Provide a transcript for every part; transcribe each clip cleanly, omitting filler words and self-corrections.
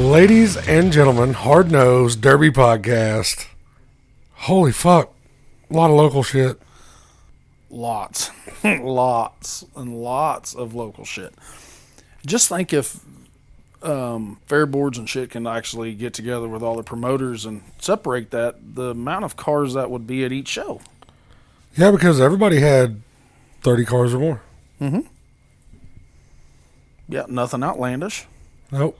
Ladies and gentlemen, Hard Nosed Derby Podcast. Holy fuck. A lot of local shit. Lots. Lots and lots of local shit. Just think if fair boards and shit can actually get together with all the promoters and separate that, the amount of cars that would be at each show. Yeah, because everybody had 30 cars or more. Mm-hmm. Yeah, nothing outlandish. Nope.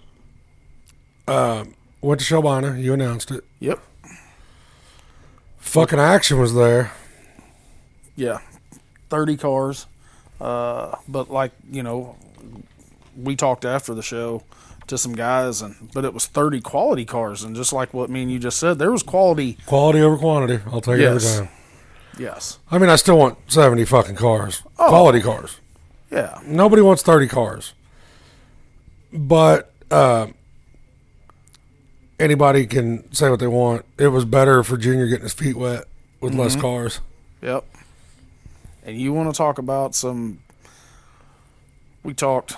Went to Shelbina. You announced it. Yep. Fucking action was there. Yeah. 30 cars. But like, you know, we talked after the show to some guys, but it was 30 quality cars. And just like what me and you just said, there was quality. Quality over quantity. I'll take it every time. Yes. I mean, I still want 70 fucking cars. Oh. Quality cars. Yeah. Nobody wants 30 cars. But anybody can say what they want. It was better for Junior getting his feet wet with less cars. Yep. And you want to talk about we talked,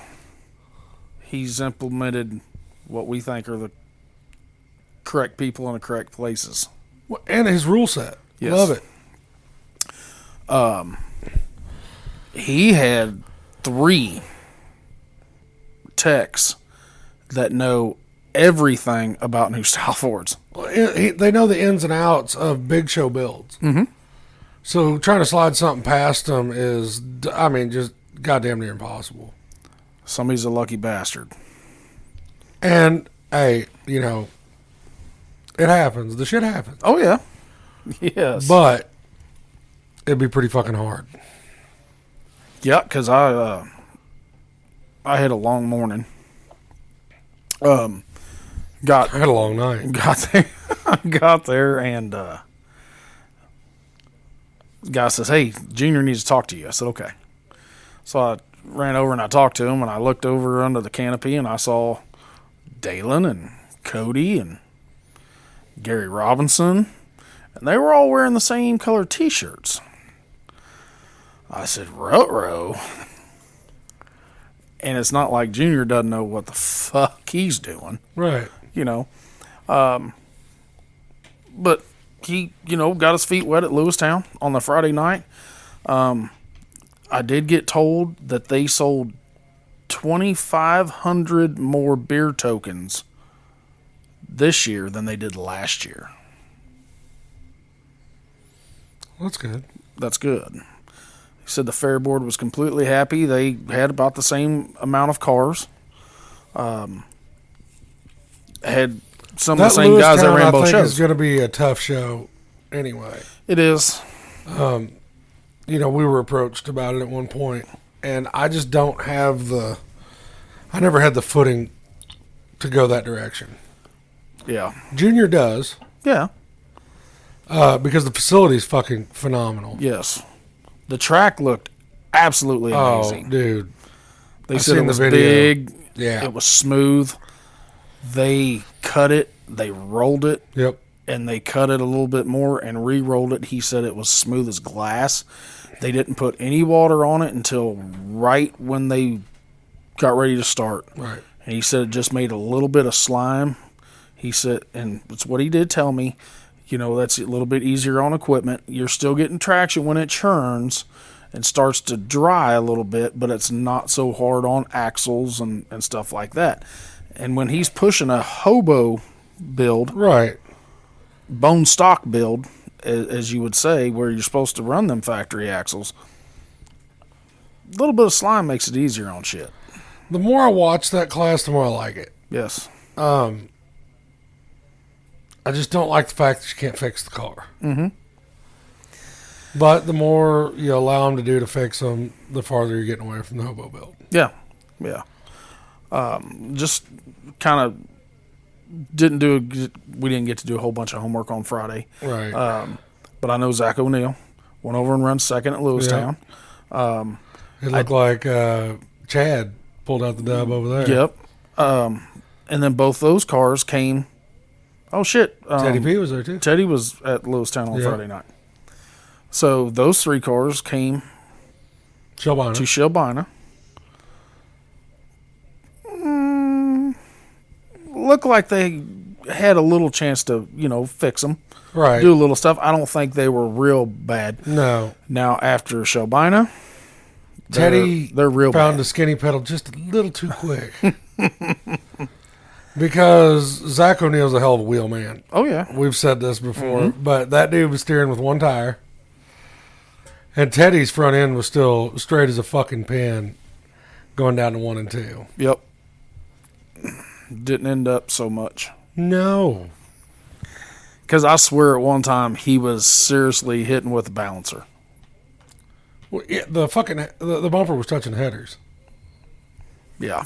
he's implemented what we think are the correct people in the correct places. And his rule set. Yes. Love it. He had 3 techs that know everything about new style Fords. They know the ins and outs of big show builds. Mm-hmm. So trying to slide something past them is, I mean, just goddamn near impossible. Somebody's a lucky bastard. And, hey, you know, it happens. The shit happens. Oh, yeah. Yes. But it'd be pretty fucking hard. Yeah, because I had a long morning. I had a long night. Got there, and guy says, "Hey, Junior needs to talk to you." I said, "Okay." So I ran over and I talked to him, and I looked over under the canopy, and I saw Dalen and Cody and Gary Robinson, and they were all wearing the same color T-shirts. I said, "Ruh-roh." And it's not like Junior doesn't know what the fuck he's doing. Right. You know. But he, you know, got his feet wet at Lewistown on the Friday night. I did get told that they sold 2,500 more beer tokens this year than they did last year. That's good. That's good. He said the fair board was completely happy. They had about the same amount of cars. Had some of the same guys that ran both shows. It's going to be a tough show anyway. It is. You know, we were approached about it at one point, and I just don't have I never had the footing to go that direction. Yeah. Junior does. Yeah. Because the facility's fucking phenomenal. Yes. The track looked absolutely amazing. Oh, dude. They said it was big. Yeah. It was smooth. They cut it. They rolled it. Yep. And they cut it a little bit more and re-rolled it. He said it was smooth as glass. They didn't put any water on it until right when they got ready to start. Right. And he said it just made a little bit of slime. He said, and it's what he did tell me, you know, that's a little bit easier on equipment. You're still getting traction when it churns and starts to dry a little bit, but it's not so hard on axles and stuff like that. And when he's pushing a hobo build, right, bone stock build, as you would say, where you're supposed to run them factory axles, a little bit of slime makes it easier on shit. The more I watch that class, the more I like it. Yes. I just don't like the fact that you can't fix the car. Mm-hmm. But the more you allow them to do to fix them, the farther you're getting away from the hobo build. Yeah. Yeah. Just kind of we didn't get to do a whole bunch of homework on Friday. Right. But I know Zach O'Neill went over and ran second at Lewistown. Yeah. It looked like Chad pulled out the dub over there. Yep. And then both those cars came. Oh, shit. Teddy P was there, too. Teddy was at Lewistown on Friday night. So those 3 cars came to Shelbina. looked like they had a little chance to, fix them. Right. Do a little stuff. I don't think they were real bad. No. Now, after Shelbina, Teddy they're real found bad. the skinny pedal just a little too quick. Because Zach O'Neill's a hell of a wheel man. Oh, yeah. We've said this before, but that dude was steering with one tire. And Teddy's front end was still straight as a fucking pin going down to 1 and 2. Yep. Didn't end up so much. No. Because I swear at one time he was seriously hitting with a balancer. Well, yeah, the bumper was touching headers. Yeah.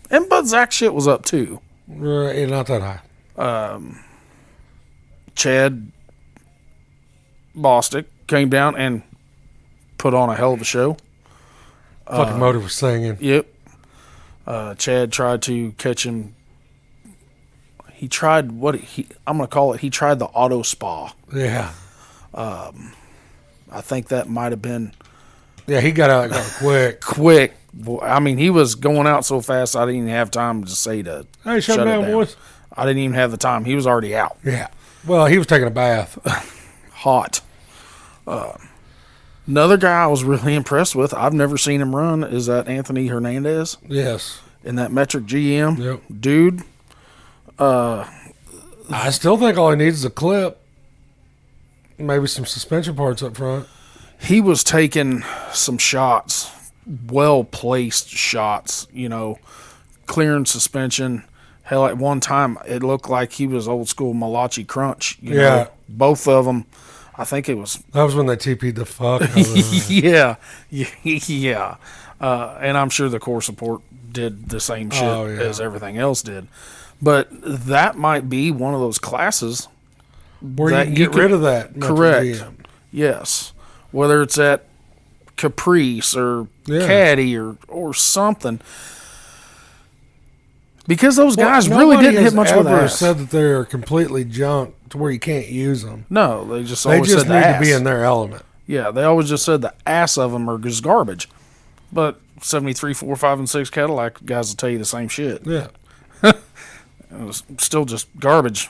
But Zach's shit was up too. Right, not that high. Chad Bostic came down and put on a hell of a show. Fucking motor was singing. Yep. Chad tried to catch him. He tried I'm going to call it, he tried the auto spa. Yeah. I think that might have been Yeah, he got out quick. quick. I mean, he was going out so fast I didn't even have time to say to Hey, shut down, boys. I didn't even have the time. He was already out. Yeah. Well, he was taking a bath. Hot. Another guy I was really impressed with, I've never seen him run, is that Anthony Hernandez Yes. in that metric GM. Yep. Dude, I still think all he needs is a clip. Maybe some suspension parts up front. he was taking some shots, well-placed shots, clearing suspension. Hell, at one time, it looked like he was old school Malachi Crunch. You know? Both of them. I think it was. That was when they TP'd the fuck out of it. Yeah. And I'm sure the core support did the same shit as everything else did. But that might be one of those classes where you can get rid of that. Correct. GM. Yes. Whether it's at Caprice or Caddy or something. Because those guys really didn't hit much with ass. Said that they're completely junk to where you can't use them. No, they just always said the need ass. to be in their element. Yeah, they always just said the ass of them are just garbage. But 73, 4, 5, and 6 Cadillac guys will tell you the same shit. Yeah. It was still just garbage,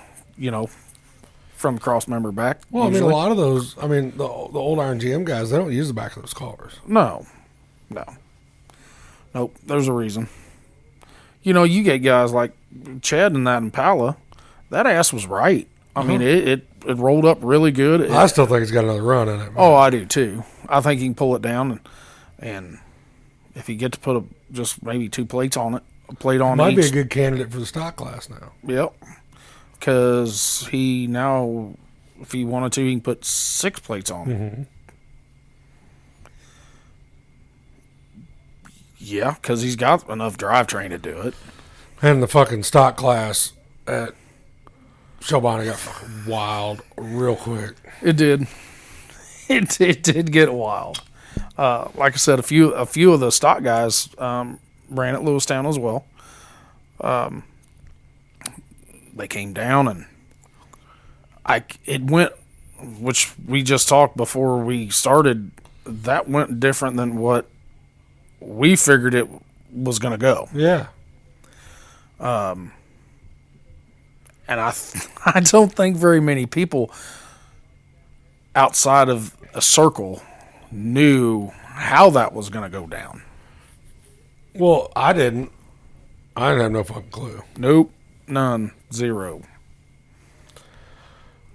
from the cross member back. Well, usually. I mean, a lot of those, the old Iron GM guys, they don't use the back of those cars. No. Nope, there's a reason. You get guys like Chad in that Impala, that ass was right. I mean, it rolled up really good. I still think it's got another run in it. Oh, I do too. I think he can pull it down, and if he get to put just maybe 2 plates on it, a plate on might each. be a good candidate for the stock class now. Yep. Because he now, if he wanted to, he can put 6 plates on. Mm-hmm. Yeah, because he's got enough drivetrain to do it. And the fucking stock class at Shelbina got fucking wild real quick. It did. It did get wild. Like I said, a few of the stock guys ran at Lewistown as well. They came down and it went, which we just talked before we started. That went different than what we figured it was going to go. Yeah. And I don't think very many people outside of a circle knew how that was going to go down. Well, I didn't have no fucking clue. Nope. None. Zero.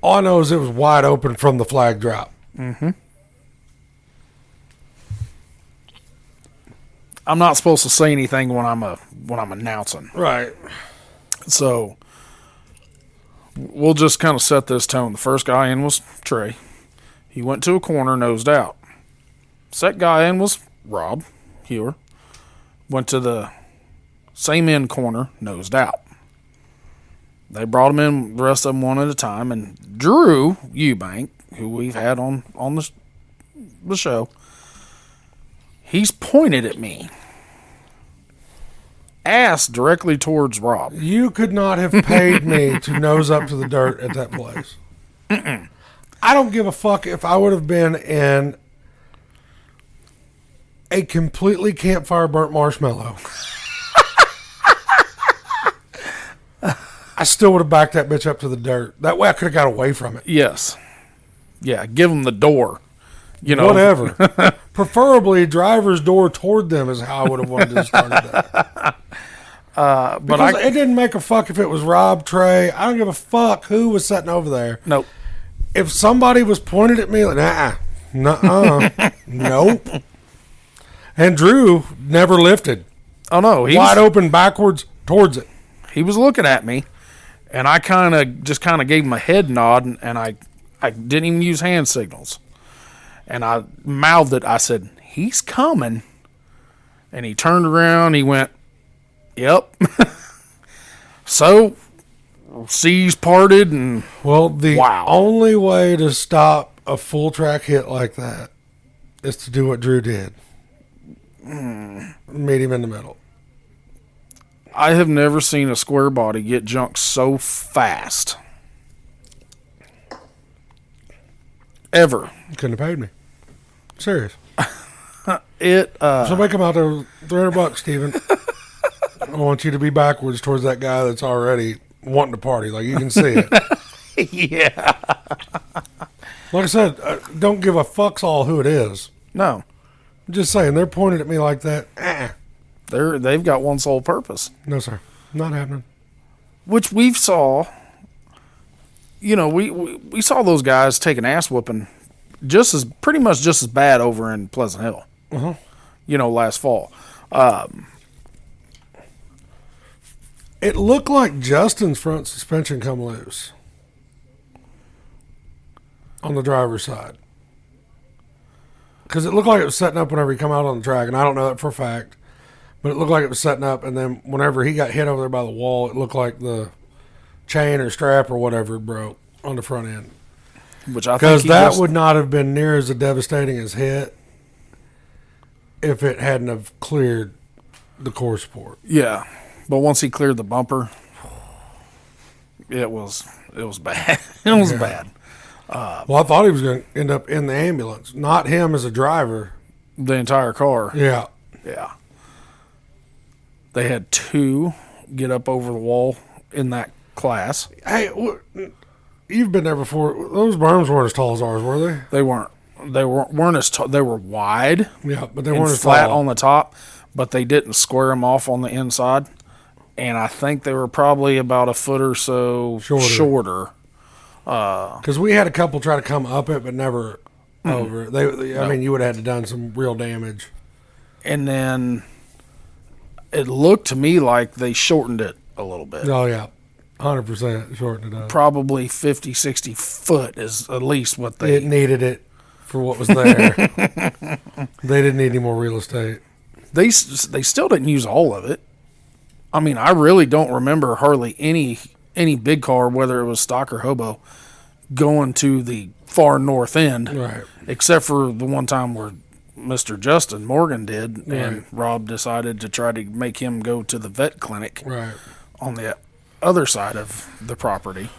All I know is it was wide open from the flag drop. Mm-hmm. I'm not supposed to say anything when I'm announcing. Right. So we'll just kind of set this tone. The first guy in was Trey. He went to a corner, nosed out. Second guy in was Rob Hewer. Went to the same end corner, nosed out. They brought him in, the rest of them one at a time, and Drew Eubank, who we've had on the show, he's pointed at me. Ass directly towards Rob. You could not have paid me to nose up to the dirt at that place. Mm-mm. I don't give a fuck if I would have been in a completely campfire burnt marshmallow. I still would have backed that bitch up to the dirt. That way I could have got away from it. Yes. Yeah, give them the door. You know. Whatever. Preferably driver's door toward them is how I would have wanted to start that. But it didn't make a fuck if it was Rob, Trey. I don't give a fuck who was sitting over there. Nope. If somebody was pointed at me like, nope. And Drew never lifted. Oh, no. He wide open backwards towards it. He was looking at me, and I kind of gave him a head nod, and I didn't even use hand signals. And I mouthed it. I said, he's coming. And he turned around. He went, yep. So, seas parted, and well, the only way to stop a full track hit like that is to do what Drew did. Meet him in the middle. I have never seen a square body get junked so fast. Ever. You couldn't have paid me. Serious. Somebody come out there with $300, Steven. I want you to be backwards towards that guy that's already wanting to party. Like, you can see it. Yeah. Like I said, don't give a fuck's all who it is. No. I'm just saying, they're pointing at me like that. They've got one sole purpose. No, sir. Not happening. Which we've saw. You know, we saw those guys take an ass whooping pretty much just as bad over in Pleasant Hill. Uh-huh. You know, last fall. It looked like Justin's front suspension come loose on the driver's side. Because it looked like it was setting up whenever he come out on the track, and I don't know that for a fact, but it looked like it was setting up, and then whenever he got hit over there by the wall, it looked like the chain or strap or whatever broke on the front end. Which I think because that would not have been near as devastating as hit if it hadn't have cleared the core support. Yeah, but once he cleared the bumper, it was bad. It was bad. Well, I thought he was going to end up in the ambulance, not him as a driver. The entire car. Yeah. Yeah. They had 2 get up over the wall in that class. Hey, you've been there before. Those berms weren't as tall as ours, were they? They weren't. They weren't as tall. They were wide. Yeah, but they weren't as flat tall on the top, but they didn't square them off on the inside. And I think they were probably about a foot or so shorter. Because we had a couple try to come up it, but never over it. I mean, you would have had to done some real damage. And then it looked to me like they shortened it a little bit. Oh, yeah. 100% shortened it up. Probably 50, 60 foot is at least what they... It needed it for what was there. They didn't need any more real estate. They still didn't use all of it. I mean, I really don't remember hardly any big car, whether it was stock or hobo, going to the far north end. Right. Except for the one time where Mr. Justin Morgan did, right. And Rob decided to try to make him go to the vet clinic right. on the other side of the property.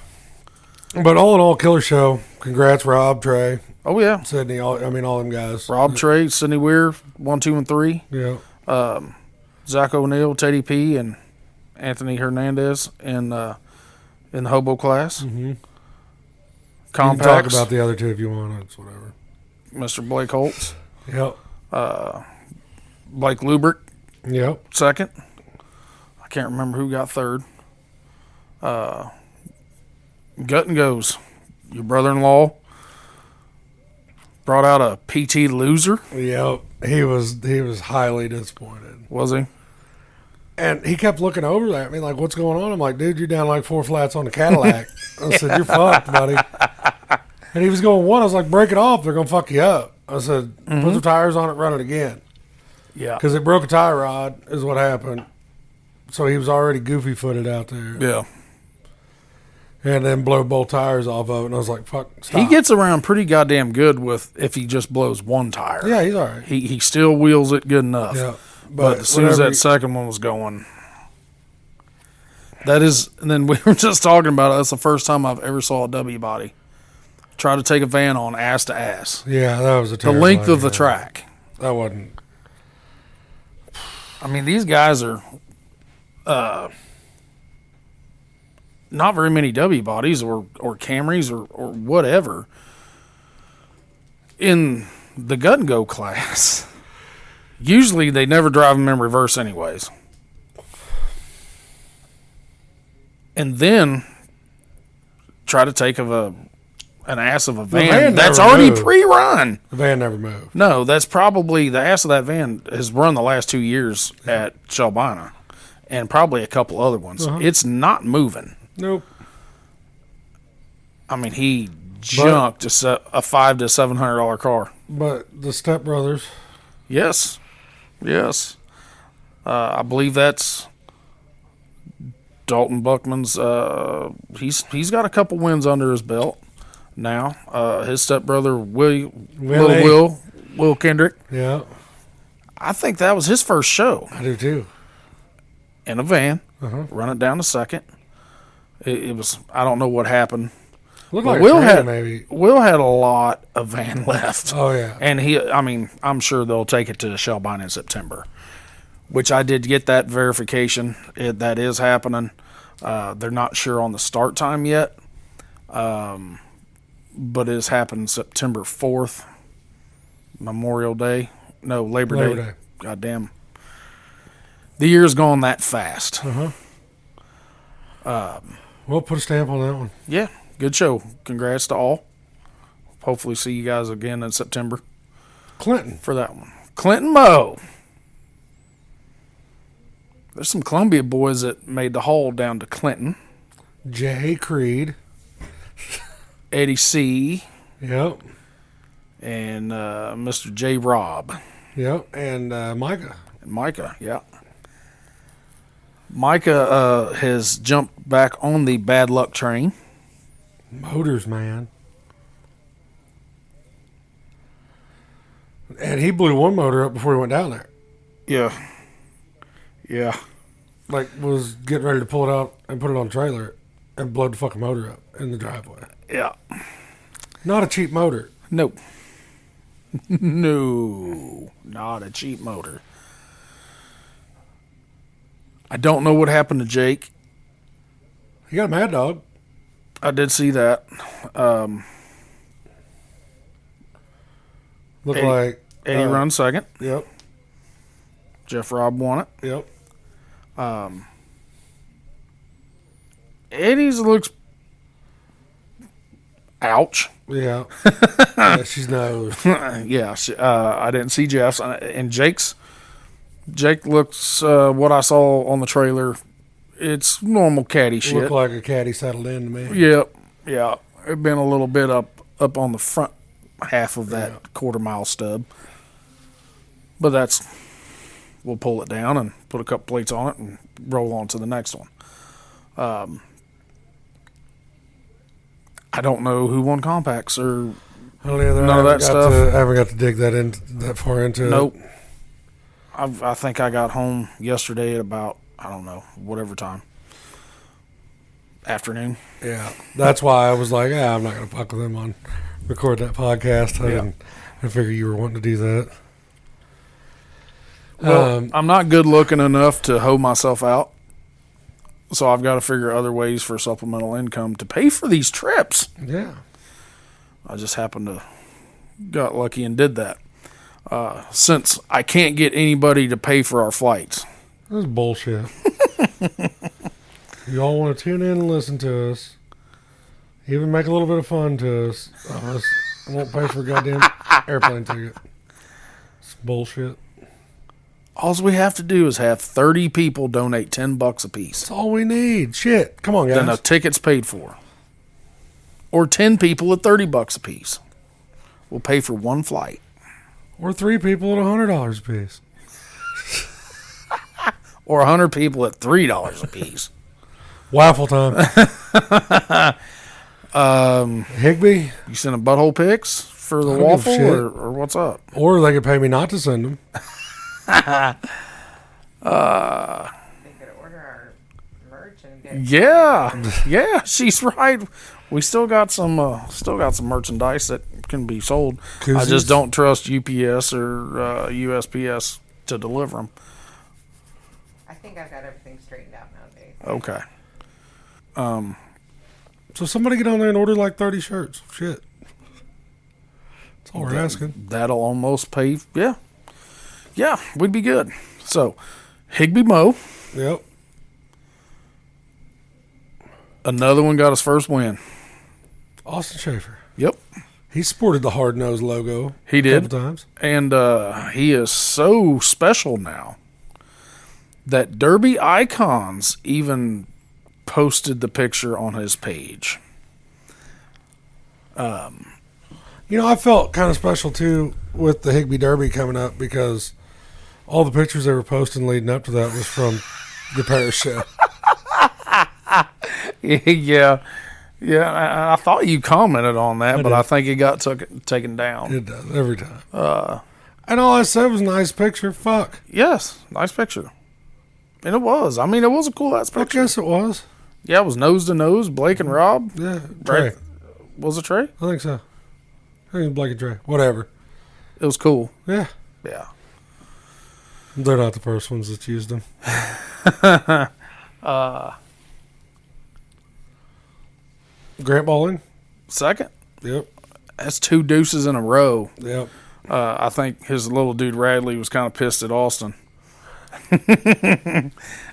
But all in all, killer show. Congrats, Rob, Trey. Oh, yeah. Sydney, all them guys. Rob, Trey, Sidney Weir, 1, 2, and 3. Yeah. Zach O'Neill, Teddy P, and Anthony Hernandez in the hobo class. Mm-hmm. Compacts. You can talk about the other 2 if you want. It's whatever. Mr. Blake Holtz. Yep. Blake Lubrick. Yep. Second. I can't remember who got third. Gut and Goes. Your brother-in-law brought out a PT loser. Yep. He was highly disappointed. Was he? And he kept looking over at me like, what's going on? I'm like, dude, you're down like 4 flats on the Cadillac. I said, you're fucked, buddy. And he was going, what? I was like, break it off. They're going to fuck you up. I said, put the tires on it, run it again. Yeah. Because it broke a tie rod is what happened. So he was already goofy-footed out there. Yeah. And then blow both tires off of it. And I was like, fuck, stop. He gets around pretty goddamn good with if he just blows one tire. Yeah, he's all right. He still wheels it good enough. Yeah. But as soon as that second one was going, that is, and then we were just talking about it. That's the first time I've ever saw a W body try to take a van on ass to ass. Yeah, that was a the terrible length of idea. the track. That wasn't. I mean, these guys are, not very many W bodies or Camrys or whatever in the gut and go class. Usually they never drive them in reverse anyways. And then try to take an ass of a van that's already pre-run. The van never moved. No, that's probably the ass of that van has run the last 2 years at Shelbina and probably a couple other ones. It's not moving. Nope. I mean, he junked a $500 to $700 car. But the stepbrothers. Yes. I believe that's Dalton Buckman's. He's got a couple wins under his belt now. His stepbrother Will Kendrick. Yeah. I think that was his first show. I do too. In a van, run it down to second. It was. I don't know what happened. Looked like Will had a lot of van left. Oh yeah. And I'm sure they'll take it to Shelbina in September, which I did get that verification. That is happening. They're not sure on the start time yet, but it has happened September 4th, Memorial Day. No, Labor Day. God damn. The year's gone that fast. We'll put a stamp on that one. Yeah, good show. Congrats to all. Hopefully see you guys again in September. Clinton. For that one. Clinton Moe. There's some Columbia boys that made the haul down to Clinton. Jay Creed. Eddie C. Yep. And Mr. J. Robb. Yep. And Micah. Micah, yeah. Micah has jumped back on the bad luck train. Motors, man. And he blew one motor up before he went down there. Yeah. Yeah. Like, was getting ready to pull it out and put it on a trailer and blow the fucking motor up in the driveway. Yeah. Not a cheap motor. Nope. No. Not a cheap motor. I don't know what happened to Jake. He got a mad dog. I did see that. Looked like Eddie run second. Yep. Jeff Robb won it. Yep. Eddie's looks. Ouch. Yeah. Yeah, she's nose. Yeah. I didn't see Jeff's. And Jake looks what I saw on the trailer. It's normal caddy shit. Looked like a caddy settled in to me. Yep. Yeah. It'd been a little bit up on the front half of that quarter mile stub. But we'll pull it down and put a couple plates on it and roll on to the next one. I don't know who won compacts or none of that stuff. I haven't got to dig that far into nope. it. I think I got home yesterday at about, I don't know, whatever time. Afternoon. Yeah. That's why I was like, I'm not going to fuck with him on record that podcast. I figured you were wanting to do that. Well, I'm not good looking enough to hoe myself out. So I've got to figure other ways for supplemental income to pay for these trips. Yeah. I just happened to got lucky and did that. Since I can't get anybody to pay for our flights. That's bullshit. You all want to tune in and listen to us. Even make a little bit of fun to us. I won't pay for a goddamn airplane ticket. It's bullshit. All we have to do is have 30 people donate $10 a piece. That's all we need. Shit. Come on, guys. Then a ticket's paid for. Or 10 people at $30 a piece. We'll pay for one flight. Or 3 people at $100 a piece. Or 100 people at $3 a piece. Waffle time. Higby? You sending butthole pics for the waffle or what's up? Or they could pay me not to send them. They could order our merch and get Yeah, she's right. We still got some merchandise that can be sold. Koozies? I just don't trust UPS or USPS to deliver them. I think I've got everything straightened out nowadays. Okay. So somebody get on there and order like 30 shirts. Shit. That's all we're asking. That'll almost pay. Yeah. Yeah, we'd be good. So, Higby Mo. Yep. Another one got his first win. Austin Schaefer. Yep. He sported the hard nose logo. He did. A couple times. And he is so special now that Derby Icons even posted the picture on his page. You know, I felt kind of special too with the Higby Derby coming up because all the pictures they were posting leading up to that was from the Paris show. Yeah. I thought you commented on that, but did. I think it got taken down. It does every time. And all I said was nice picture. Fuck. Yes, nice picture. And it was. I mean, it was a cool ass I picture. guess it was. Yeah, it was nose to nose. Blake and Rob. Yeah, Trey. Right. Was it Trey? I think so. I think it was Blake and Trey. Whatever. It was cool. Yeah. Yeah. They're not the first ones that used them. Grant Bowling. Second. Yep. That's 2 deuces in a row. Yep. I think his little dude Radley was kind of pissed at Austin.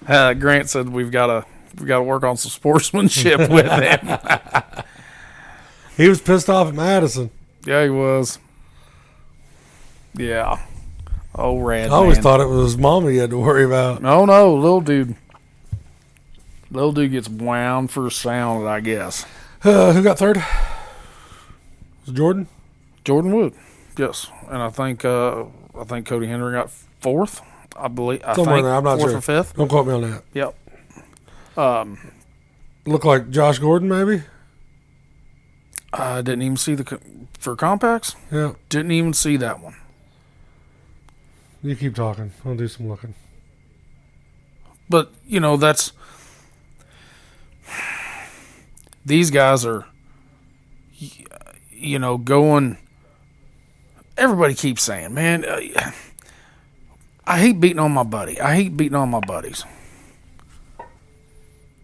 Grant said we got to work on some sportsmanship with him. He was pissed off at Madison. Yeah, he was. Yeah. Oh, Rad. I always thought it was his mama you had to worry about. No, little dude. Little dude gets wound for sound, I guess. Who got third? Was it Jordan? Jordan Wood. Yes, and I think Cody Henry got 4th. I believe. Somewhere in there. I'm not 4th sure. or 5th. Don't quote me on that. Yep. Looked like Josh Gordon, maybe. I didn't even see for compacts. Yeah. Didn't even see that one. You keep talking. I'll do some looking. But that's these guys are going. Everybody keeps saying, man, I hate beating on my buddy. I hate beating on my buddies.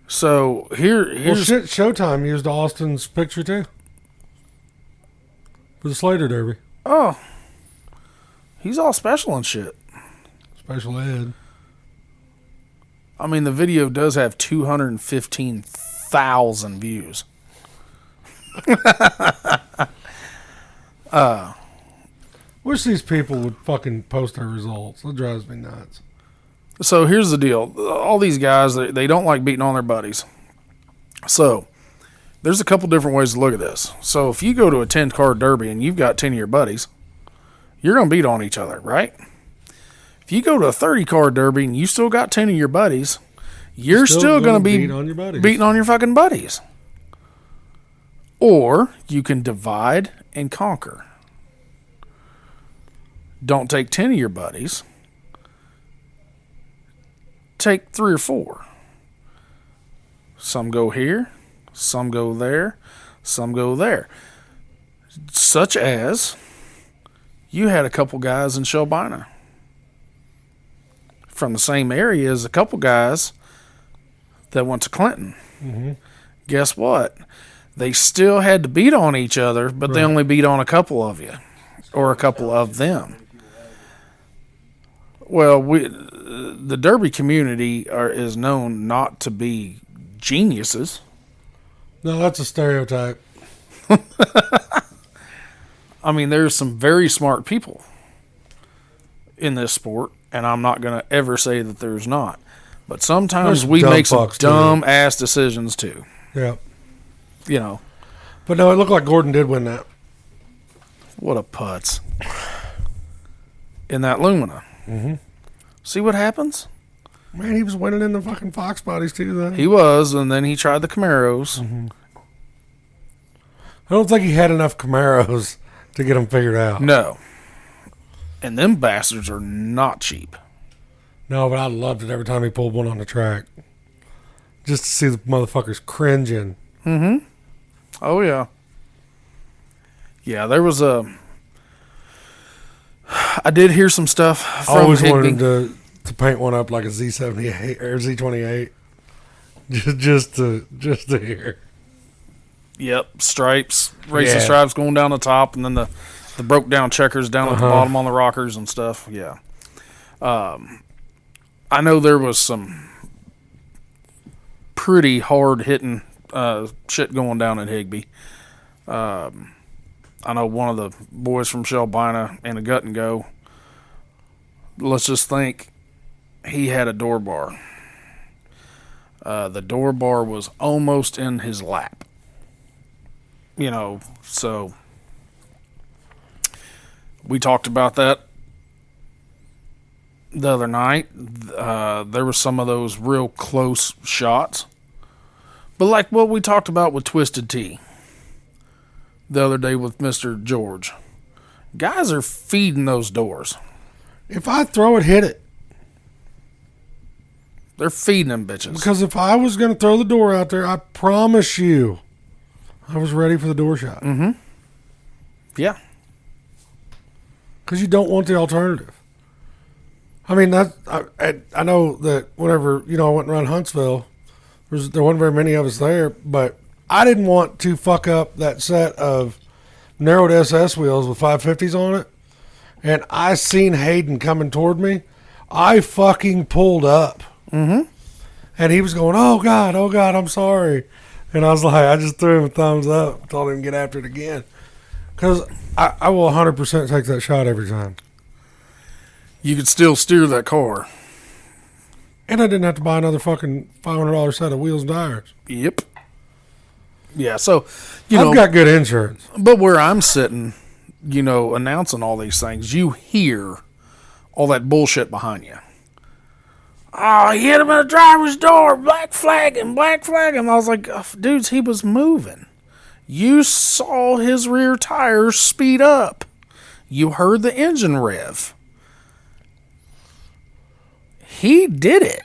So here's Showtime used Austin's picture too for the Slater Derby. Oh, he's all special and shit. Special ed. I mean, the video does have 215,000 views. Wish these people would fucking post their results. That drives me nuts. So here's the deal. All these guys, they don't like beating on their buddies. So there's a couple different ways to look at this. So if you go to a 10-card derby and you've got 10 of your buddies, you're going to beat on each other, right? If you go to a 30-card derby and you still got 10 of your buddies, you're still going to be beating on your fucking buddies. Or you can divide and conquer. Don't take 10 of your buddies. Take 3 or 4. Some go here, some go there, some go there. Such as you had a couple guys in Shelbina from the same area as a couple guys that went to Clinton. Mm-hmm. Guess what? They still had to beat on each other, but they only beat on a couple of you or a couple of them. Well, the Derby community is known not to be geniuses. No, that's a stereotype. I mean, there's some very smart people in this sport, and I'm not going to ever say that there's not. But sometimes There's we dumb make some fucks, too. dumb-ass decisions, too. Yeah. But no, it looked like Gordon did win that. What a putz. In that Lumina. Mm-hmm. See what happens? Man, he was winning in the fucking Fox bodies, too, though. He was, and then he tried the Camaros. Mm-hmm. I don't think he had enough Camaros to get them figured out. No. And them bastards are not cheap. No, but I loved it every time he pulled one on the track. Just to see the motherfuckers cringing. Mm-hmm. Oh, yeah. Yeah, there was I did hear some stuff from I always Higby. wanted to paint one up like a Z78 or Z28. just to hear. Yep, stripes, racing Yeah. stripes going down the top, and then the broke down checkers down at the bottom on the rockers and stuff. Yeah. I know there was some pretty hard hitting shit going down at Higbee. I know one of the boys from Shelbina in a gut and go. Let's just think he had a door bar. The door bar was almost in his lap. So we talked about that the other night. There were some of those real close shots. But like what we talked about with Twisted Tea the other day with Mr. George. Guys are feeding those doors. If I throw it, hit it. They're feeding them bitches. Because if I was going to throw the door out there, I promise you, I was ready for the door shot. Mm-hmm. Yeah. Because you don't want the alternative. I mean, I know that whenever, I went around Huntsville, there wasn't very many of us there, but I didn't want to fuck up that set of narrowed SS wheels with 550s on it. And I seen Hayden coming toward me. I fucking pulled up. Mm-hmm. And he was going, oh, God, I'm sorry. And I was like, I just threw him a thumbs up, told him to get after it again. Because I will 100% take that shot every time. You could still steer that car. And I didn't have to buy another fucking $500 set of wheels and tires. Yep. Yeah, so, I've got good insurance. But where I'm sitting, announcing all these things, you hear all that bullshit behind you. Oh, he hit him in the driver's door, black flag him. I was like, oh, dudes, he was moving. You saw his rear tires speed up. You heard the engine rev. He did it.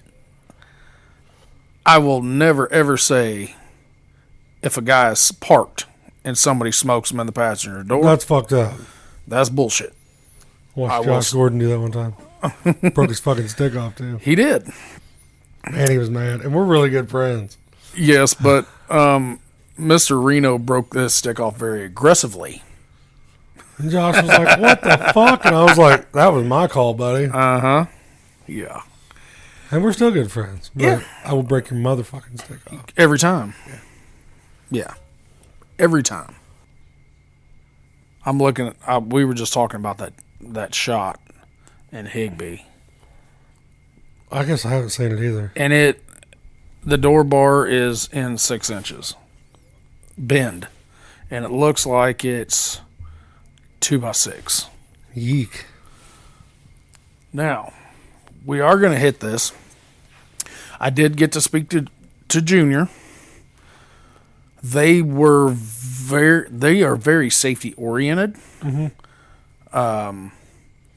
I will never, ever say if a guy is parked and somebody smokes him in the passenger door. That's fucked up. That's bullshit. Watched Josh Gordon do that one time. Broke his fucking stick off, too. He did. And he was mad. And we're really good friends. Yes, but Mr. Reno broke this stick off very aggressively. And Josh was like, what the fuck? And I was like, that was my call, buddy. Uh-huh. Yeah. And we're still good friends. But Yeah. I will break your motherfucking stick off. Every time. Yeah. Every time. I'm looking at, we were just talking about that shot in Higbee. I guess I haven't seen it either. And the door bar is in 6 inches. Bend. And it looks like it's 2x6. Yeek. Now, we are going to hit this. I did get to speak to Junior. They are very safety oriented. Mm-hmm.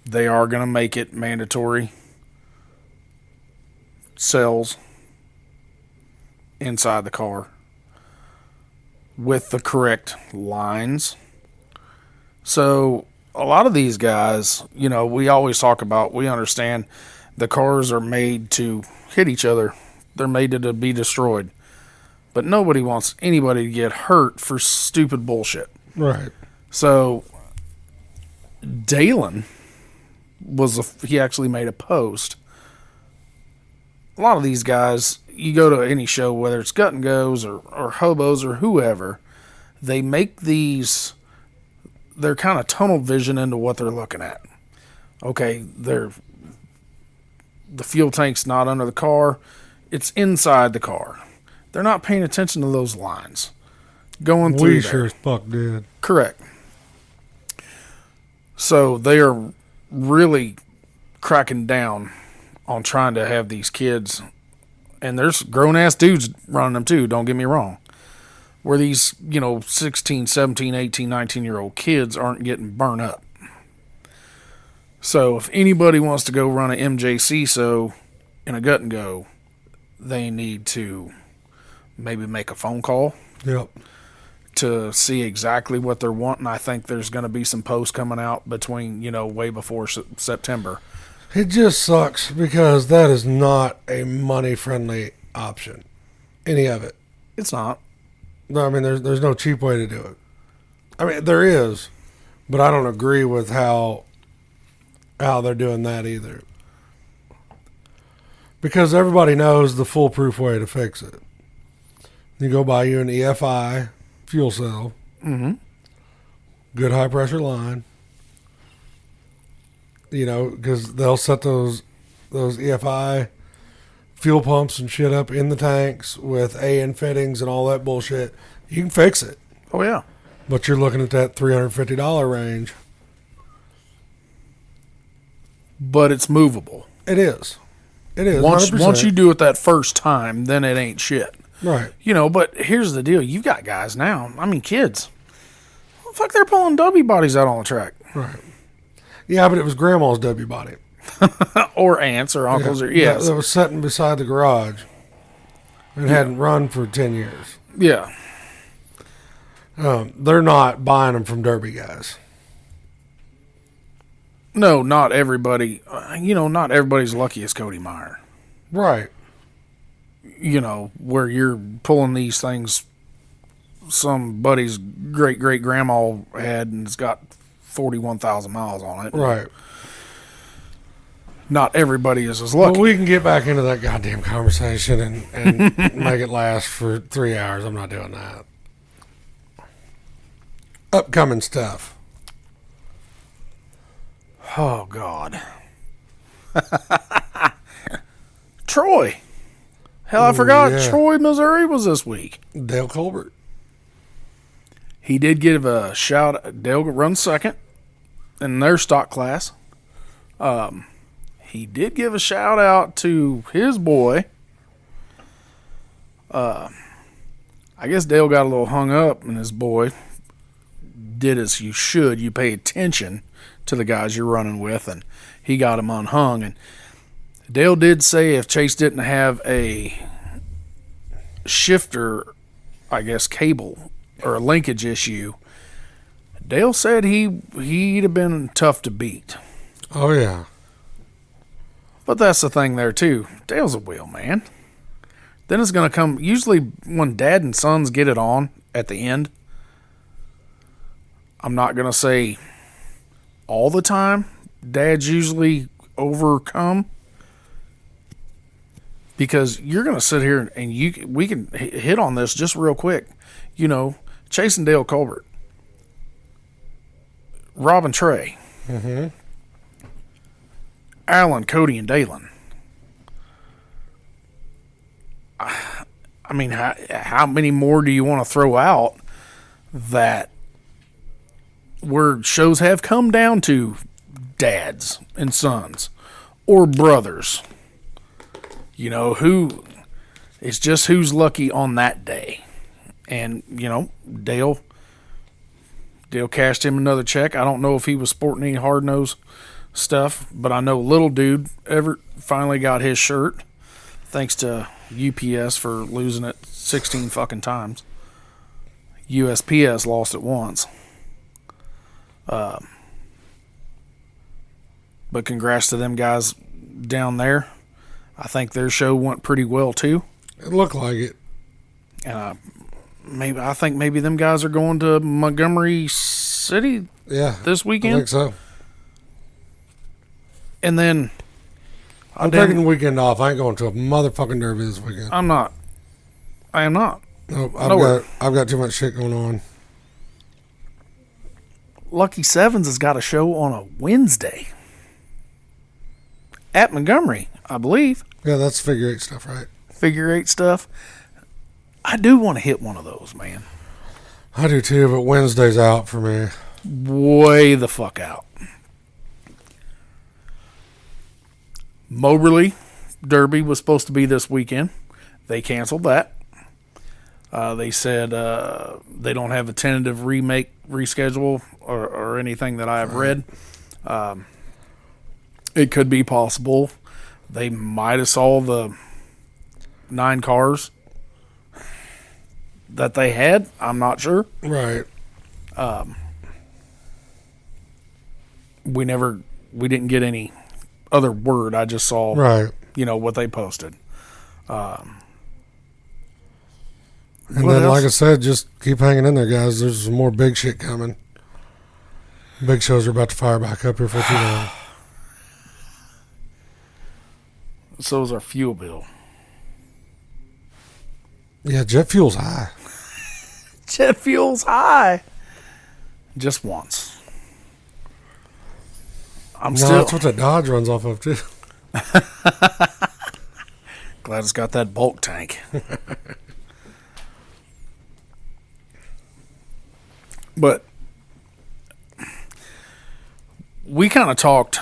They are going to make it mandatory cells inside the car with the correct lines. So a lot of these guys, we always talk about, we understand the cars are made to hit each other. They're made to be destroyed. But nobody wants anybody to get hurt for stupid bullshit. Right. So Dalen he actually made a post. A lot of these guys, you go to any show, whether it's Gut and Goes or Hobos or whoever, they make they're kind of tunnel vision into what they're looking at. Okay, the fuel tank's not under the car, it's inside the car. They're not paying attention to those lines going through We there. sure as fuck did. Correct. So they are really cracking down on trying to have these kids, and there's grown-ass dudes running them too, don't get me wrong, where these, 16, 17, 18, 19-year-old kids aren't getting burnt up. So if anybody wants to go run an MJC in a Gut and Go, they need to maybe make a phone call. Yep. To see exactly what they're wanting. I think there's going to be some posts coming out between, way before September. It just sucks because that is not a money-friendly option. any of it. It's not. No, I mean, there's no cheap way to do it. I mean, there is, but I don't agree with how they're doing that either. Because everybody knows the foolproof way to fix it. You go buy you an EFI fuel cell, good high pressure line. You know, because they'll set those EFI fuel pumps and shit up in the tanks with AN fittings and all that bullshit. You can fix it. Oh, yeah. But you're looking at that $350 range. But it's movable. It is. It is. Once you do it that first time, then it ain't shit. Right. You know, but here's the deal. You've got guys now. I mean, kids. What the fuck, they're pulling W bodies out on the track. Right. Yeah, but it was grandma's W body. Or aunts or uncles. Yeah. Or yes. That was sitting beside the garage. It hadn't run for 10 years. Yeah. They're not buying them from Derby guys. No, not everybody. Not everybody's lucky as Cody Meyer. Right. You know, where you're pulling these things somebody's great-great-grandma had and it's got 41,000 miles on it. Right. Not everybody is as lucky. Well, we can get back into that goddamn conversation and make it last for 3 hours. I'm not doing that. Upcoming stuff. Oh, God. Troy. Hell, I forgot. yeah. Troy, Missouri was this week. Dale Colbert. He did give a shout. Dale runs second in their stock class. He did give a shout out to his boy. I guess Dale got a little hung up, and his boy did as you should. You pay attention to the guys you're running with, and he got him unhung. And Dale did say if Chase didn't have a shifter, I guess, cable or a linkage issue, Dale said he'd have been tough to beat. Oh, yeah. But that's the thing there, too. Dale's a wheel man. Then it's going to come, usually when dad and sons get it on at the end, I'm not going to say all the time, dads usually overcome. Because you're going to sit here and we can hit on this just real quick. You know, Chase and Dale Colbert, Rob and Trey, Alan, Cody, and Dalen. I mean, how many more do you want to throw out that where shows have come down to dads and sons or brothers? You know, it's just who's lucky on that day. And, you know, Dale cashed him another check. I don't know if he was sporting any hard-nosed stuff, but I know little dude Everett finally got his shirt, thanks to UPS for losing it 16 fucking times. USPS lost it once. But congrats to them guys down there. I think their show went pretty well too. It looked like it. And I think maybe them guys are going to Montgomery City this weekend. I think so. And then I'm taking the weekend off. I ain't going to a motherfucking derby this weekend. I'm not. I am not. Nope, Nowhere. I've got too much shit going on. Lucky Sevens has got a show on a Wednesday at Montgomery, I believe. Yeah, that's figure eight stuff, right? Figure eight stuff. I do want to hit one of those, man. I do too, but Wednesday's out for me. Way the fuck out. Moberly Derby was supposed to be this weekend. They canceled that. They said they don't have a tentative reschedule or anything that I've read. It could be possible. They might have saw the 9 cars that they had. I'm not sure. Right. We didn't get any other word. I just saw, right. You know, what they posted. And What then, else? like I said, just keep hanging in there, guys. There's some more big shit coming. Big shows are about to fire back up here for too long. So is our fuel bill. Yeah, jet fuel's high. Jet fuel's high. Just once. I'm No, still that's what that Dodge runs off of, too. glad it's got that bulk tank. But we kind of talked.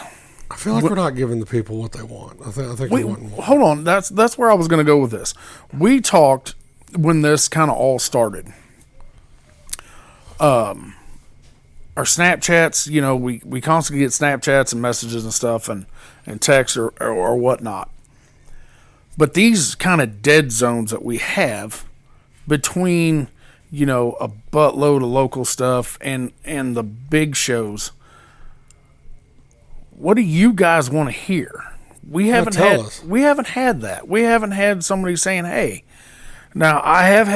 I feel like we're not giving the people what they want. I think we want more. Hold on, that's where I was going to go with this. We talked when this kind of all started. Our Snapchats, you know, we constantly get Snapchats and messages and stuff and texts or whatnot. But these kind of dead zones that we have between, you know, a buttload of local stuff and the big shows. What do you guys want to hear? We haven't tell had us. we haven't had that. We haven't had somebody saying, "Hey." Now I have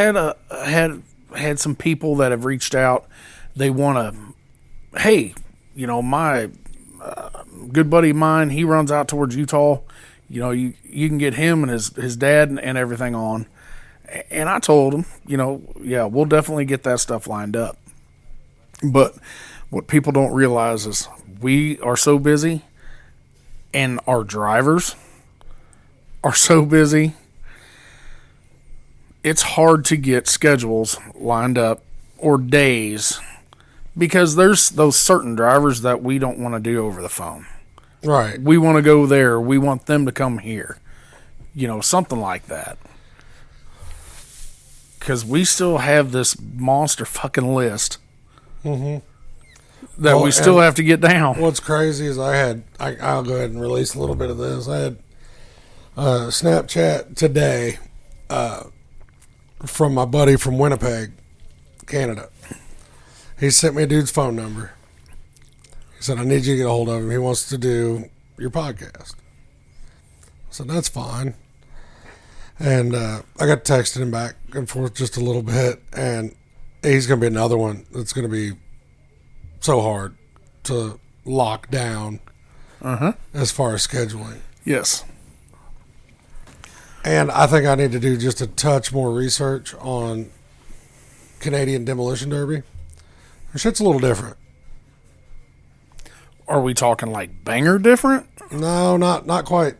had some people that have reached out. They want to, hey, you know, my good buddy of mine, he runs out towards Utah. You know, you can get him and his dad and everything on. And I told him, you know, yeah, we'll definitely get that stuff lined up. But what people don't realize is we are so busy and our drivers are so busy. It's hard to get schedules lined up or days because there's those certain drivers that we don't want to do over the phone. Right. We want to go there. We want them to come here. You know, something like that. Because we still have this monster fucking list that we still have to get down. What's crazy is I'll go ahead and release a little bit of this. I had Snapchat today from my buddy from Winnipeg, Canada. He sent me a dude's phone number. He said, I need you to get a hold of him. He wants to do your podcast. I said, that's fine. And I got texting him back and forth just a little bit. And he's going to be another one that's going to be so hard to lock down as far as scheduling. Yes. And I think I need to do just a touch more research on Canadian Demolition Derby. Their shit's a little different. Are we talking like banger different? No, not quite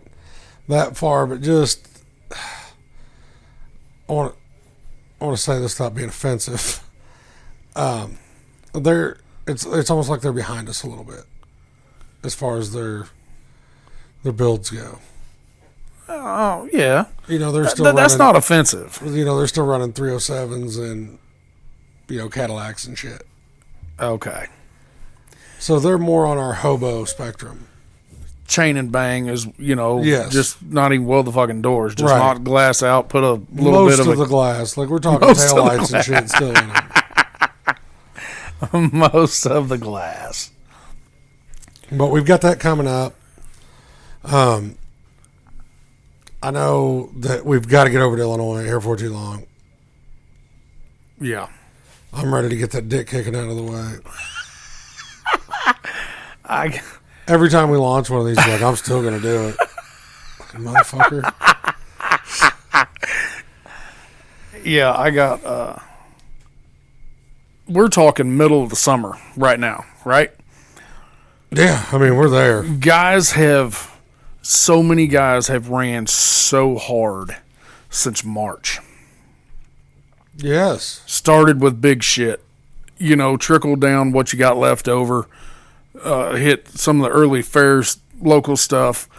that far, but just I want to say this without being offensive. It's almost like they're behind us a little bit as far as their builds go. Oh, yeah. You know, they're still That's running, not offensive. you know, they're still running 307s and, you know, Cadillacs and shit. Okay. So they're more on our hobo spectrum. Chain and bang is, you know, Yes. just not even weld the fucking doors. Just Right. knock glass out, put a little Most bit of of the glass, like we're talking Most of the taillights and shit still in it. most of the glass. But we've got that coming up. I know that we've got to get over to Illinois here for too long. Yeah. I'm ready to get that dick kicking out of the way. Every time we launch one of these, like, I'm still going to do it. Motherfucker. Yeah, I got we're talking middle of the summer right now, right? Yeah, I mean, we're there. So many guys have ran so hard since March. Yes. Started with big shit, you know, trickled down what you got left over, hit some of the early fairs, local stuff,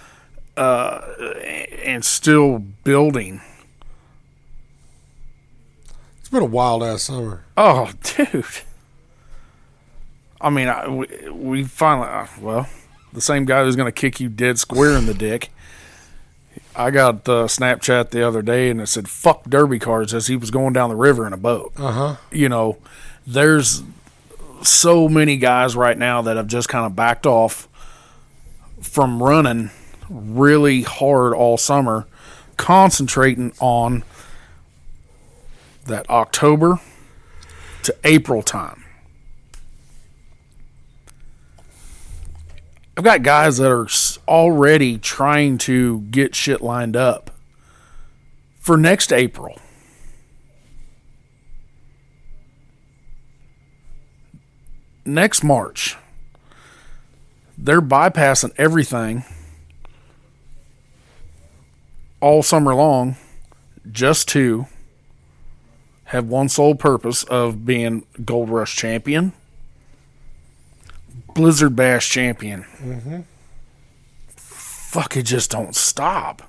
and still building. It's been a wild ass summer. Oh, dude. I mean, we finally, well, the same guy who's going to kick you dead square in the dick. I got Snapchat the other day and it said, fuck derby cars, as he was going down the river in a boat. You know, there's so many guys right now that have just kind of backed off from running really hard all summer, concentrating on that October to April time. I've got guys that are already trying to get shit lined up for next April. Next March. They're bypassing everything all summer long just to have one sole purpose of being Gold Rush champion, Blizzard Bash champion. Mm-hmm. Fuck, it just don't stop.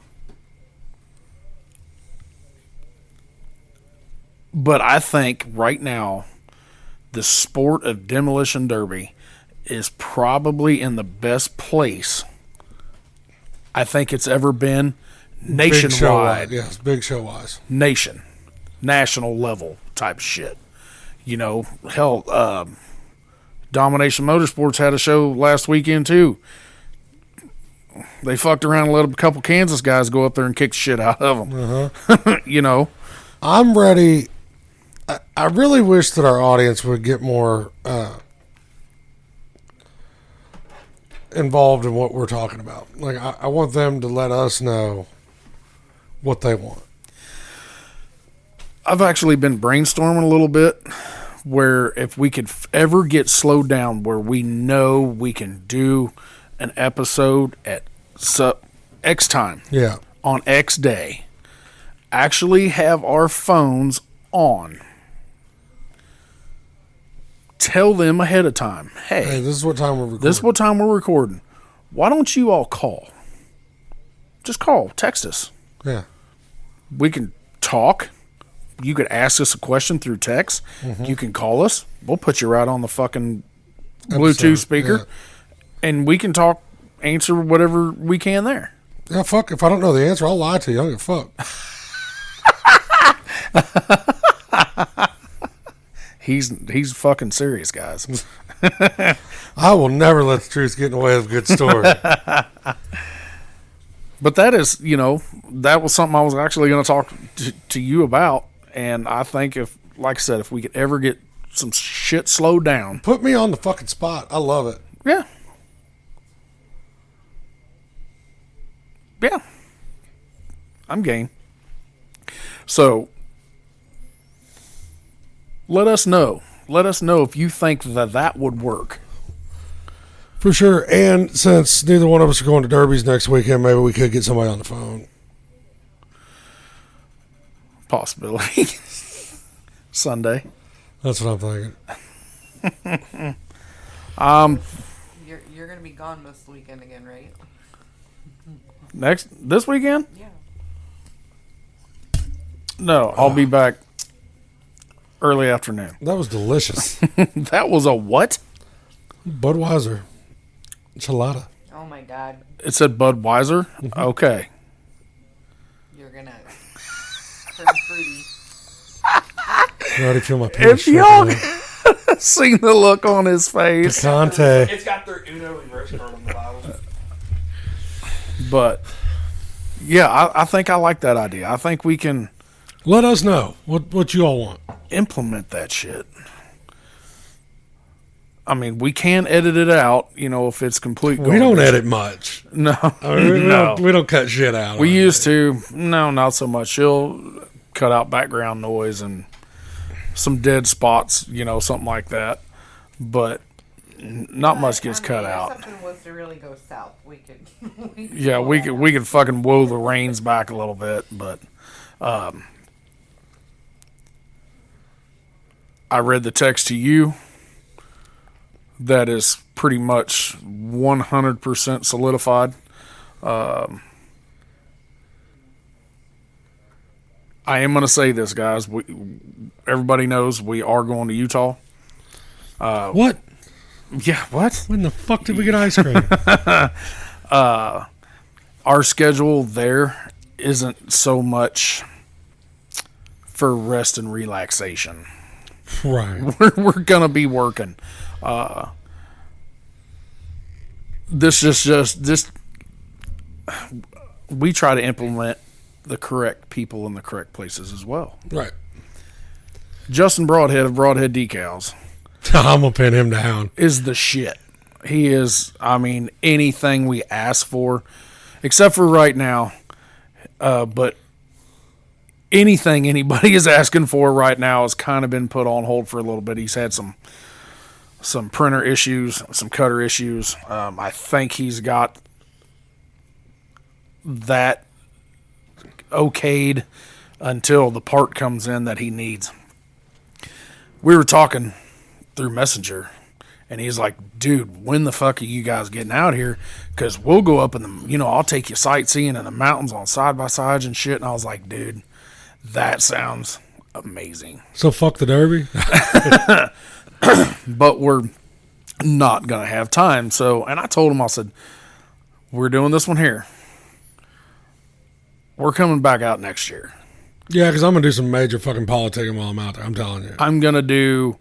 But I think right now, the sport of Demolition Derby is probably in the best place I think it's ever been nationwide. Yes, big show-wise. National level type shit. You know, hell, Domination Motorsports had a show last weekend too. They fucked around and let a couple Kansas guys go up there and kick the shit out of them. Uh-huh. You know, I'm ready. I really wish that our audience would get more involved in what we're talking about. Like, I want them to let us know what they want. I've actually been brainstorming a little bit where if we could ever get slowed down where we know we can do an episode at X time. Yeah. On X day. Actually have our phones on. Tell them ahead of time. Hey, This is what time we're recording. This is what time we're recording. Why don't you all call? Just call. Text us. Yeah. We can talk. You could ask us a question through text. Mm-hmm. You can call us. We'll put you right on the fucking Episode, Bluetooth speaker. yeah. And we can talk, answer whatever we can there. Yeah, fuck. If I don't know the answer, I'll lie to you. I don't give a fuck. He's fucking serious, guys. I will never let the truth get in the way of a good story. But that is, you know, that was something I was actually going to talk to you about. And I think if, like I said, if we could ever get some shit slowed down. Put me on the fucking spot. I love it. Yeah. Yeah. I'm game. So, let us know. Let us know if you think that would work. For sure. And since neither one of us are going to derbies next weekend, maybe we could get somebody on the phone. Possibility. Sunday. That's what I'm thinking. You're gonna be gone this weekend again, right? This weekend? Yeah. No, I'll be back early afternoon. That was delicious. That was a what? Budweiser. Enchilada. Oh my God, It said Budweiser? Mm-hmm. Okay. you're gonna turn fruity. I already feel my penis. If y'all seen the look on his face. Picante. It's got their Uno reverse card on the bottle. But, yeah, I think I like that idea. I think we can Let us know what you all want. implement that shit. I mean, we can edit it out, you know, if it's complete We don't garbage. edit much. No. I mean, No. we don't cut shit out. We used to. No, not so much. She'll cut out background noise and some dead spots, you know, something like that. But not much gets cut If out. something was to really go south, we could. Yeah, we could fucking woe the reins back a little bit, but I read the text to you. That is pretty much 100% solidified. I am going to say this, guys. Everybody knows we are going to Utah. What? Yeah, what? When the fuck did we get ice cream? Our schedule there isn't so much for rest and relaxation. Right. We're going to be working. This is just we try to implement the correct people in the correct places as well. Right. Justin Broadhead of Broadhead Decals I'm gonna pin him down. is the shit. He is, I mean, anything we ask for, except for right now, but anything anybody is asking for right now has kind of been put on hold for a little bit. He's had some printer issues, some cutter issues. I think he's got that okayed until the part comes in that he needs. We were talking through Messenger, and he's like, dude, when the fuck are you guys getting out here? Because we'll go up in the, I'll take you sightseeing in the mountains on side-by-sides and shit. And I was like, dude, that sounds amazing. So fuck the Derby. But we're not going to have time. So, and I told him, I said, we're doing this one here. We're coming back out next year. Yeah, because I'm gonna do some major fucking politicking while I'm out there. I'm telling you. I'm going to do,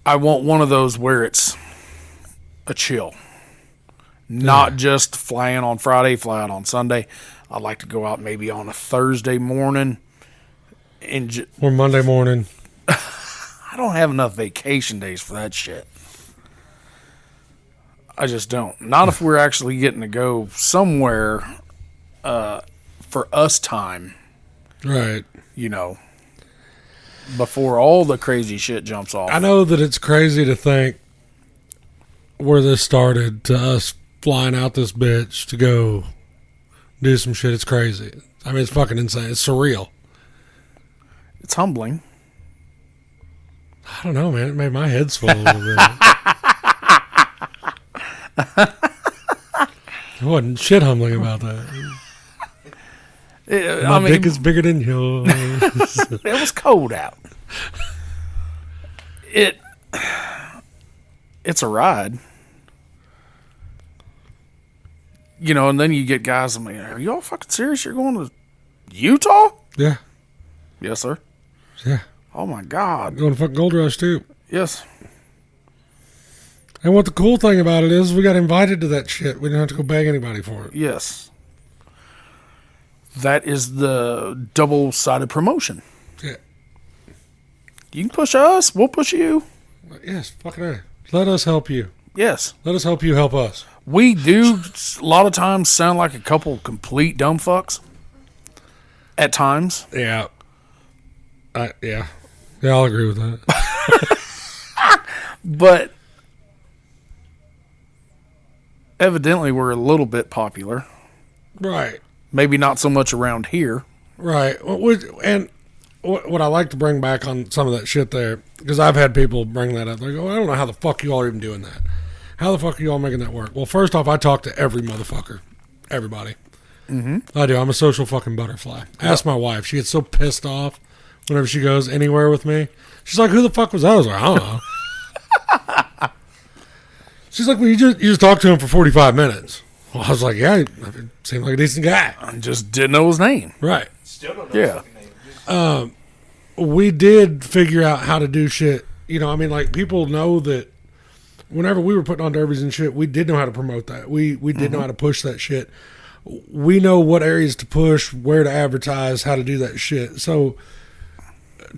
I want one of those where it's a chill. Not just flying on Friday, fly out on Sunday. I'd like to go out maybe on a Thursday morning. Or Monday morning. I don't have enough vacation days for that shit. I just don't. Not if we're actually getting to go somewhere for us time. Right. Before all the crazy shit jumps off. I know that it's crazy to think where this started to us flying out this bitch to go do some shit. It's crazy. I mean, it's fucking insane. It's surreal. It's humbling. I don't know, man. It made my head swell a little bit. I wasn't shit humbling about that. My dick is bigger than yours. It was cold out. It's a ride. And then you get guys, I'm like, are you all fucking serious? You're going to Utah? Yeah. Yes, sir. Yeah. Oh, my God. Going to fucking Gold Rush, too. Yes. And what the cool thing about it is we got invited to that shit. We didn't have to go beg anybody for it. Yes. That is the double-sided promotion. Yeah. You can push us, we'll push you. Yes, fucking A. Let us help you. Yes. Let us help you help us. We do, a lot of times, sound like a couple complete dumb fucks. At times. Yeah. Yeah, I'll agree with that. But evidently we're a little bit popular. Right. Maybe not so much around here. Right. And what I like to bring back on some of that shit there, because I've had people bring that up. They go, I don't know how the fuck you all are even doing that. How the fuck are you all making that work? Well, first off, I talk to every motherfucker. Everybody. Mm-hmm. I do. I'm a social fucking butterfly. Ask my wife. She gets so pissed off whenever she goes anywhere with me. She's like, who the fuck was that? I was like, I don't know. She's like, well, you just talked to him for 45 minutes. Well, I was like, yeah, it seemed like a decent guy. I just didn't know his name. Right. Still don't know his fucking name. Just We did figure out how to do shit. Like people know that whenever we were putting on derbies and shit, we did know how to promote that. We did know how to push that shit. We know what areas to push, where to advertise, how to do that shit. So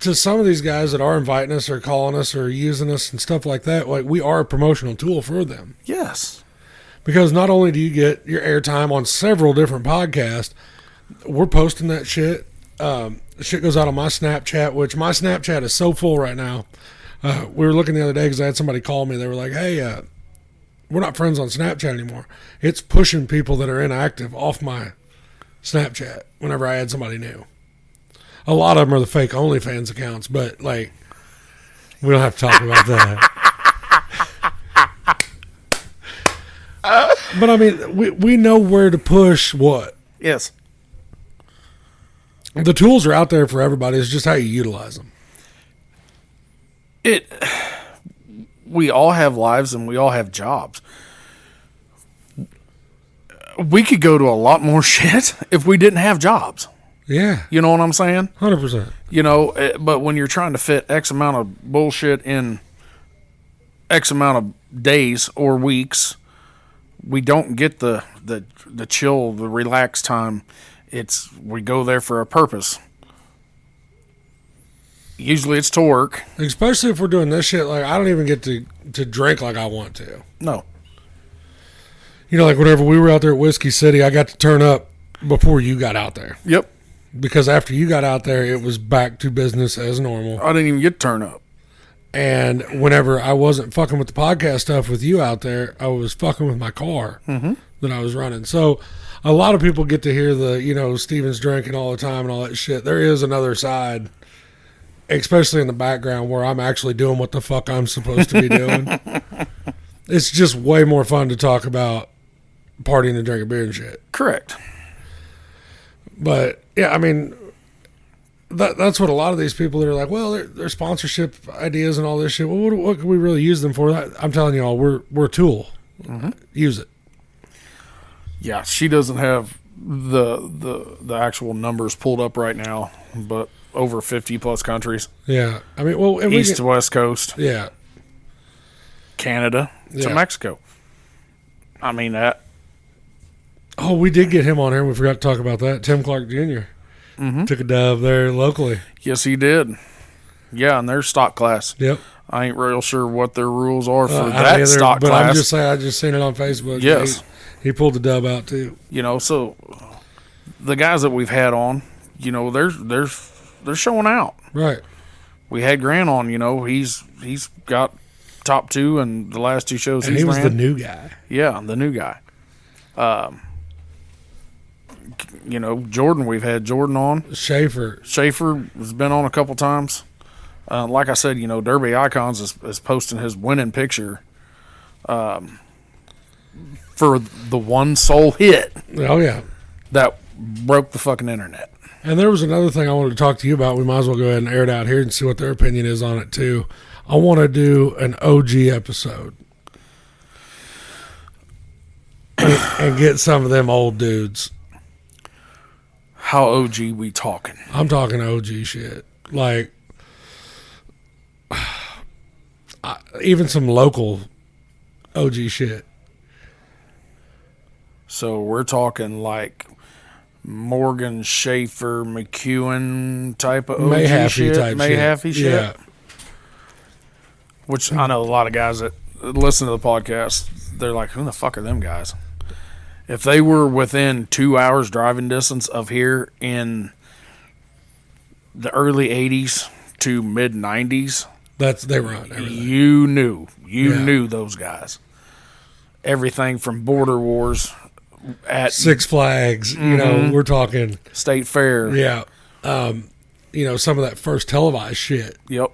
to some of these guys that are inviting us or calling us or using us and stuff like that, like we are a promotional tool for them. Yes. Because not only do you get your airtime on several different podcasts, we're posting that shit. Shit goes out on my Snapchat, which my Snapchat is so full right now. We were looking the other day because I had somebody call me. They were like, hey, we're not friends on Snapchat anymore. It's pushing people that are inactive off my Snapchat whenever I add somebody new. A lot of them are the fake OnlyFans accounts, but like, we don't have to talk about that. But I mean, we know where to push what. Yes. The tools are out there for everybody. It's just how you utilize them. We all have lives and we all have jobs. We could go to a lot more shit if we didn't have jobs. Yeah. You know what I'm saying? 100%. But when you're trying to fit X amount of bullshit in X amount of days or weeks, we don't get the chill, the relaxed time. We go there for a purpose. Usually it's to work. Especially if we're doing this shit. Like, I don't even get to drink like I want to. No. You know, like whenever we were out there at Whiskey City, I got to turn up before you got out there. Yep. Because after you got out there, it was back to business as normal. I didn't even get to turn up. And whenever I wasn't fucking with the podcast stuff with you out there, I was fucking with my car that I was running. So a lot of people get to hear the, you know, Steven's drinking all the time and all that shit. There is another side, especially in the background, where I'm actually doing what the fuck I'm supposed to be doing. It's just way more fun to talk about partying and drinking beer and shit. Correct. But, yeah, I mean, that's what a lot of these people are like, well, they're sponsorship ideas and all this shit. Well, what can we really use them for? I'm telling you all, we're a tool. Use it. Yeah, she doesn't have the actual numbers pulled up right now, but over 50 plus countries. Yeah. I mean, well, and East to West Coast. Yeah. Canada to Mexico. I mean, that. Oh, we did get him on here. We forgot to talk about that. Tim Clark Jr. Took a dub there locally. Yes, he did. Yeah, and their stock class. Yep. I ain't real sure what their rules are for that stock but class. I'm just saying, I just seen it on Facebook. Yes. He pulled the dub out too. You know, so the guys that we've had on, you know, they're showing out. Right. We had Grant on, you know, he's got top 2 and the last 2 shows And he was the new guy. Yeah, the new guy. You know, Jordan, we've had Jordan on. Schaefer has been on a couple times. Like I said, you know, Derby Icons is posting his winning picture for the one sole hit. Oh, yeah. That broke the fucking internet. And there was another thing I wanted to talk to you about. We might as well go ahead and air it out here and see what their opinion is on it, too. I want to do an OG episode. and get some of them old dudes. How OG we talking? I'm talking OG shit. Like, even some local OG shit. So we're talking like Morgan, Schaefer, McEwen type of OG Mayhaffy shit. type Mayhaffy shit. Yeah. Which I know a lot of guys that listen to the podcast, they're like, who the fuck are them guys? If they were within 2 hours driving distance of here in the early 80s to mid 90s, They were on everything. you knew those guys. Everything from Border Wars at Six Flags, you know, we're talking State Fair. Yeah. You know, some of that first televised shit, Yep.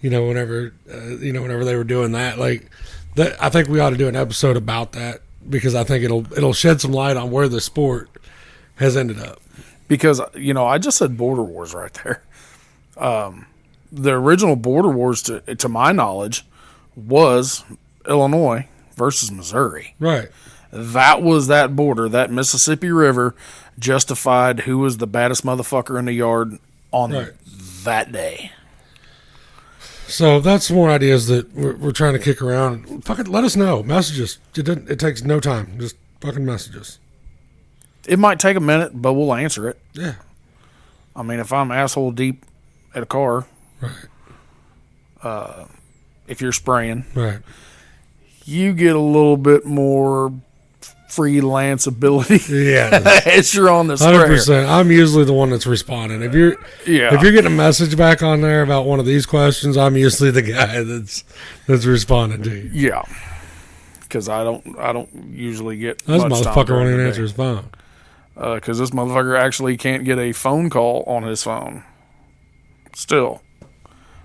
you know, whenever they were doing that, like that, I think we ought to do an episode about that because I think it'll shed some light on where the sport has ended up. Because, you know, I just said Border Wars right there. The original Border Wars, to my knowledge, was Illinois versus Missouri. Right. That was that border, that Mississippi River justified who was the baddest motherfucker in the yard on that day. So that's some more ideas that we're trying to kick around. Fucking let us know. Message us. It takes no time. Just fucking message us. It might take a minute, but we'll answer it. Yeah. I mean, if I'm asshole deep at a car, Right. if you're spraying, Right. you get a little bit more freelance ability Yeah. as you're on the sprayer. 100%. I'm usually the one that's responding. If you're getting a message back on there about one of these questions, I'm usually the guy that's responding to you. Yeah, because I don't usually get. This much time motherfucker during won't the even day. answer his phone. Because this motherfucker actually can't get a phone call on his phone. Still.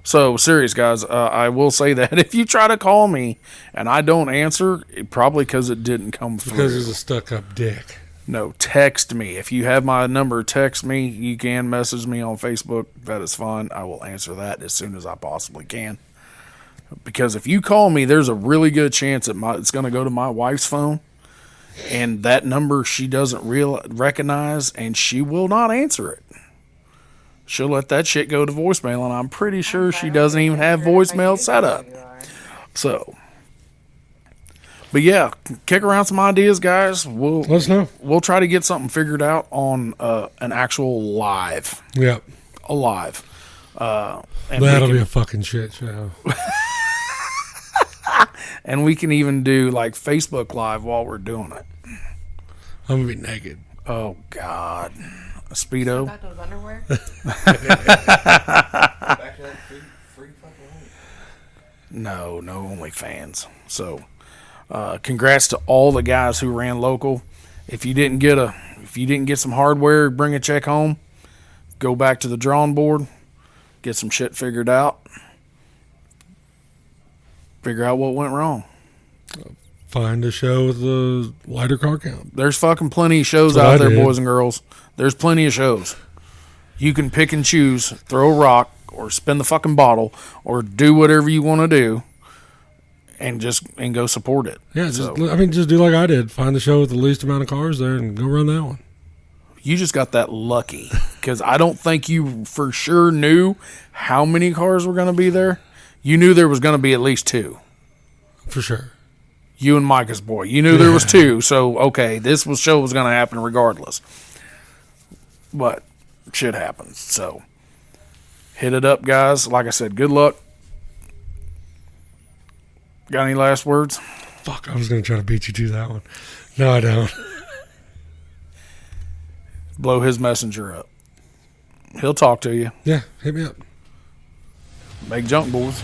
So, serious guys, I will say that if you try to call me and I don't answer, probably because it didn't come through. Because he's a stuck-up dick. No, text me. If you have my number, text me. You can message me on Facebook. That is fine. I will answer that as soon as I possibly can. Because if you call me, there's a really good chance it's going to go to my wife's phone. And that number she doesn't recognize, and she will not answer it. She'll let that shit go to voicemail, and I'm pretty sure she doesn't even have voicemail set up. So, but yeah, kick around some ideas, guys. Let us know. We'll try to get something figured out on an actual live. Yep. A live. And That'll be a fucking shit show. And we can even do like Facebook Live while we're doing it. I'm gonna be naked. Oh God, a Speedo. Got those underwear? Back to that free fucking home. No OnlyFans. So, congrats to all the guys who ran local. If you didn't get some hardware, bring a check home. Go back to the drawing board. Get some shit figured out. Figure out what went wrong. Find a show with a lighter car count. There's fucking plenty of shows That's what out I there, did. boys and girls. There's plenty of shows. You can pick and choose, throw a rock, or spin the fucking bottle, or do whatever you want to do, and go support it. Yeah, So, just do like I did. Find the show with the least amount of cars there and go run that one. you just got that lucky because I don't think you for sure knew how many cars were going to be there. You knew there was going to be at least 2. For sure. You and Micah's boy. You knew there was 2, so okay, show was going to happen regardless. But shit happens, so hit it up, guys. Like I said, good luck. Got any last words? Fuck, I was going to try to beat you to that one. No, I don't. Blow his messenger up. He'll talk to you. Yeah, hit me up. Make junk, boys.